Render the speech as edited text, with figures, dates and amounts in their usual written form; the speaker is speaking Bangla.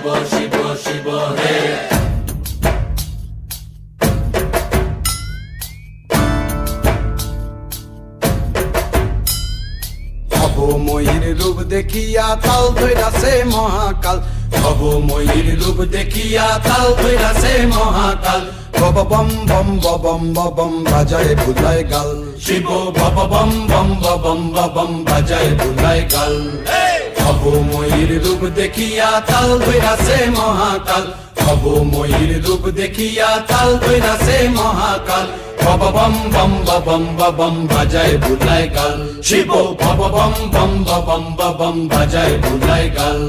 শিব শিব শিব হে। ভবময়ীর রূপ দেখিয়া তাল ধৈরাছে মহাকাল, ভবময়ীর রূপ দেখিয়া তাল ধইরাছে মহাকাল। বব বম বম বম বম বাজায় বুলায় গাল, শিব বব বম বম বম বম বাজায় বুলায় গাল। ভবময়ীর রূপ দেখিয়া তাল ধইরাছে মহাকাল, ভবময়ীর রূপ দেখিয়া তাল ধইরাছে মহাকাল। বব বম বম বম বাজায় বুলায় গাল, শিব বব বম বম বম বাজায় বুলায় গাল।